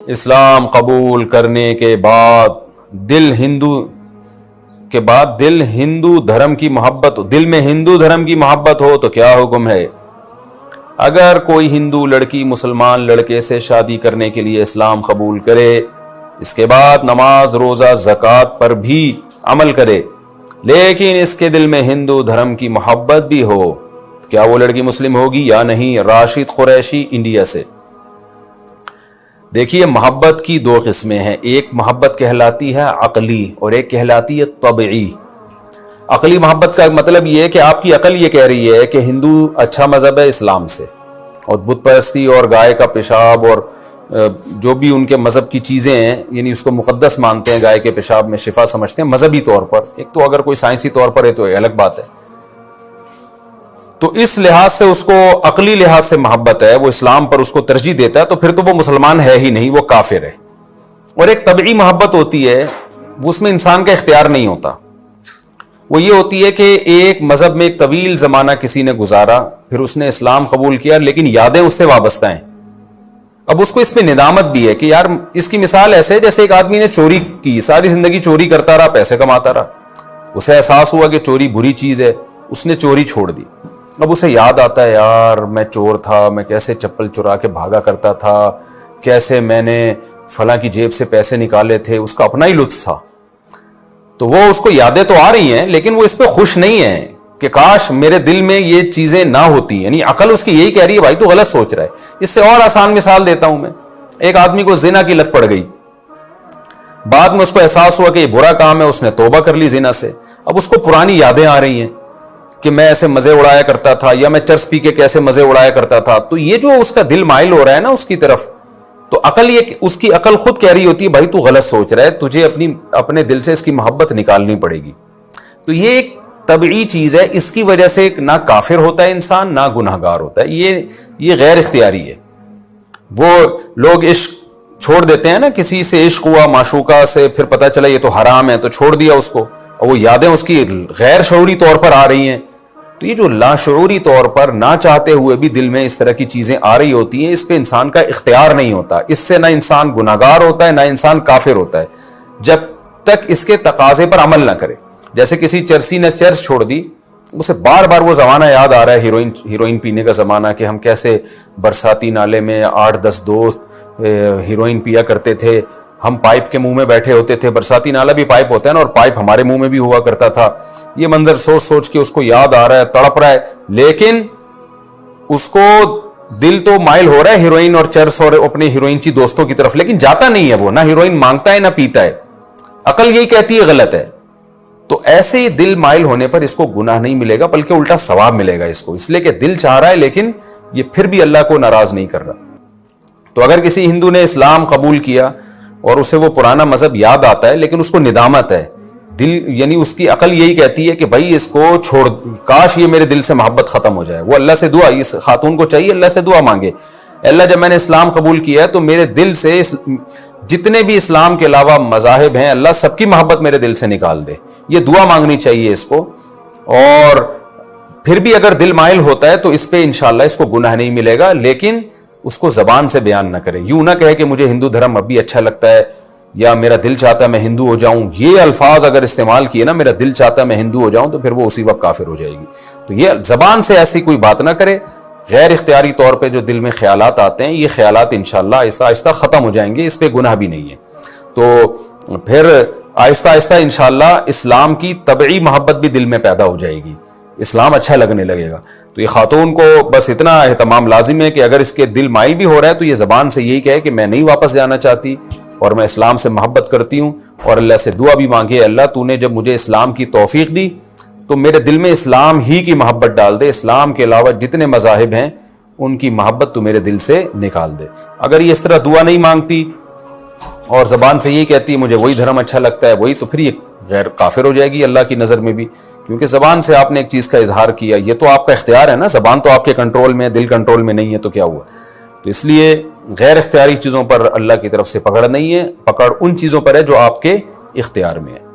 اسلام قبول کرنے کے بعد دل ہندو دھرم کی محبت، دل میں ہندو دھرم کی محبت ہو تو کیا حکم ہے؟ اگر کوئی ہندو لڑکی مسلمان لڑکے سے شادی کرنے کے لیے اسلام قبول کرے، اس کے بعد نماز روزہ زکوٰۃ پر بھی عمل کرے، لیکن اس کے دل میں ہندو دھرم کی محبت بھی ہو، کیا وہ لڑکی مسلم ہوگی یا نہیں؟ راشد قریشی، انڈیا سے۔ دیکھیے، محبت کی دو قسمیں ہیں، ایک محبت کہلاتی ہے عقلی اور ایک کہلاتی ہے طبعی۔ عقلی محبت کا مطلب یہ ہے کہ آپ کی عقل یہ کہہ رہی ہے کہ ہندو اچھا مذہب ہے اسلام سے، اور بت پرستی اور گائے کا پیشاب اور جو بھی ان کے مذہب کی چیزیں ہیں، یعنی اس کو مقدس مانتے ہیں، گائے کے پیشاب میں شفا سمجھتے ہیں مذہبی طور پر۔ ایک تو اگر کوئی سائنسی طور پر ہے تو الگ بات ہے۔ تو اس لحاظ سے اس کو عقلی لحاظ سے محبت ہے، وہ اسلام پر اس کو ترجیح دیتا ہے، تو پھر تو وہ مسلمان ہے ہی نہیں، وہ کافر ہے۔ اور ایک طبعی محبت ہوتی ہے، اس میں انسان کا اختیار نہیں ہوتا۔ وہ یہ ہوتی ہے کہ ایک مذہب میں ایک طویل زمانہ کسی نے گزارا، پھر اس نے اسلام قبول کیا، لیکن یادیں اس سے وابستہ ہیں۔ اب اس کو اس پہ ندامت بھی ہے کہ یار، اس کی مثال ایسے ہے جیسے ایک آدمی نے چوری کی، ساری زندگی چوری کرتا رہا، پیسے کماتا رہا، اسے احساس ہوا کہ چوری بری چیز ہے، اس نے چوری چھوڑ دی۔ اب اسے یاد آتا ہے، یار میں چور تھا، میں کیسے چپل چرا کے بھاگا کرتا تھا، کیسے میں نے فلاں کی جیب سے پیسے نکالے تھے، اس کا اپنا ہی لطف تھا۔ تو وہ اس کو یادیں تو آ رہی ہیں، لیکن وہ اس پہ خوش نہیں ہے کہ کاش میرے دل میں یہ چیزیں نہ ہوتی۔ یعنی عقل اس کی یہی کہہ رہی ہے بھائی تو غلط سوچ رہا ہے۔ اس سے اور آسان مثال دیتا ہوں میں، ایک آدمی کو زنا کی لت پڑ گئی، بعد میں اس کو احساس ہوا کہ یہ برا کام ہے، اس نے توبہ کر لی زنا سے۔ اب اس کو پرانی یادیں آ رہی ہیں کہ میں ایسے مزے اڑایا کرتا تھا، یا میں چرس پی کے کیسے مزے اڑایا کرتا تھا۔ تو یہ جو اس کا دل مائل ہو رہا ہے نا اس کی طرف، تو عقل یہ اس کی عقل خود کہہ رہی ہوتی ہے بھائی تو غلط سوچ رہا ہے، تجھے اپنے دل سے اس کی محبت نکالنی پڑے گی۔ تو یہ ایک طبعی چیز ہے، اس کی وجہ سے نہ کافر ہوتا ہے انسان، نہ گناہگار ہوتا ہے، یہ غیر اختیاری ہے۔ وہ لوگ عشق چھوڑ دیتے ہیں نا، کسی سے عشق ہوا معشوقہ سے، پھر پتہ چلا یہ تو حرام ہے تو چھوڑ دیا اس کو، اور وہ یادیں اس کی غیر شعوری طور پر آ رہی ہیں۔ تو یہ جو لاشعوری طور پر نہ چاہتے ہوئے بھی دل میں اس طرح کی چیزیں آ رہی ہوتی ہیں، اس پہ انسان کا اختیار نہیں ہوتا۔ اس سے نہ انسان گناہگار ہوتا ہے، نہ انسان کافر ہوتا ہے، جب تک اس کے تقاضے پر عمل نہ کرے۔ جیسے کسی چرسی نے چرس چھوڑ دی، اسے بار بار وہ زمانہ یاد آ رہا ہے، ہیروئن پینے کا زمانہ، کہ ہم کیسے برساتی نالے میں 8-10 دوست ہیروئن پیا کرتے تھے، ہم پائپ کے منہ میں بیٹھے ہوتے تھے، برساتی نالا بھی پائپ ہوتا ہے نا، اور پائپ ہمارے منہ میں بھی ہوا کرتا تھا۔ یہ منظر سوچ سوچ کے اس کو یاد آ رہا ہے، تڑپ رہا ہے، لیکن اس کو دل تو مائل ہو رہا ہے ہیروئن اور چرس اور اپنے ہیروئنچی دوستوں کی طرف، لیکن جاتا نہیں ہے، وہ نہ ہیروئن مانگتا ہے نہ پیتا ہے، عقل یہی کہتی ہے غلط ہے۔ تو ایسے ہی دل مائل ہونے پر اس کو گناہ نہیں ملے گا، بلکہ الٹا ثواب ملے گا اس کو، اس لیے کہ دل چاہ رہا ہے لیکن یہ پھر بھی اللہ کو ناراض نہیں کر رہا۔ تو اگر کسی ہندو نے اسلام قبول کیا اور اسے وہ پرانا مذہب یاد آتا ہے، لیکن اس کو ندامت ہے، یعنی اس کی عقل یہی کہتی ہے کہ بھائی اس کو چھوڑ، کاش یہ میرے دل سے محبت ختم ہو جائے۔ وہ اللہ سے دعا، اس خاتون کو چاہیے اللہ سے دعا مانگے، اللہ جب میں نے اسلام قبول کیا ہے تو میرے دل سے جتنے بھی اسلام کے علاوہ مذاہب ہیں، اللہ سب کی محبت میرے دل سے نکال دے۔ یہ دعا مانگنی چاہیے اس کو، اور پھر بھی اگر دل مائل ہوتا ہے تو اس پہ انشاءاللہ اس کو گناہ نہیں ملے گا، لیکن اس کو زبان سے بیان نہ کرے، یوں نہ کہے کہ مجھے ہندو دھرم اب بھی اچھا لگتا ہے، یا میرا دل چاہتا ہے میں ہندو ہو جاؤں۔ یہ الفاظ اگر استعمال کیے نا، میرا دل چاہتا ہے میں ہندو ہو جاؤں، تو پھر وہ اسی وقت کافر ہو جائے گی۔ تو یہ زبان سے ایسی کوئی بات نہ کرے، غیر اختیاری طور پہ جو دل میں خیالات آتے ہیں، یہ خیالات انشاءاللہ آہستہ آہستہ ختم ہو جائیں گے، اس پہ گناہ بھی نہیں ہے۔ تو پھر آہستہ آہستہ انشاءاللہ اسلام کی طبعی محبت بھی دل میں پیدا ہو جائے گی، اسلام اچھا لگنے لگے گا۔ تو یہ خاتون کو بس اتنا اہتمام لازم ہے کہ اگر اس کے دل مائل بھی ہو رہا ہے تو یہ زبان سے یہی کہے کہ میں نہیں واپس جانا چاہتی، اور میں اسلام سے محبت کرتی ہوں، اور اللہ سے دعا بھی مانگے، اللہ تو نے جب مجھے اسلام کی توفیق دی تو میرے دل میں اسلام ہی کی محبت ڈال دے، اسلام کے علاوہ جتنے مذاہب ہیں ان کی محبت تو میرے دل سے نکال دے۔ اگر یہ اس طرح دعا نہیں مانگتی اور زبان سے یہی کہتی ہے مجھے وہی دھرم اچھا لگتا ہے وہی، تو پھر یہ غیر کافر ہو جائے گی اللہ کی نظر میں بھی، کیونکہ زبان سے آپ نے ایک چیز کا اظہار کیا، یہ تو آپ کا اختیار ہے نا، زبان تو آپ کے کنٹرول میں، دل کنٹرول میں نہیں ہے، تو کیا ہوا؟ تو اس لیے غیر اختیاری چیزوں پر اللہ کی طرف سے پکڑ نہیں ہے، پکڑ ان چیزوں پر ہے جو آپ کے اختیار میں ہے۔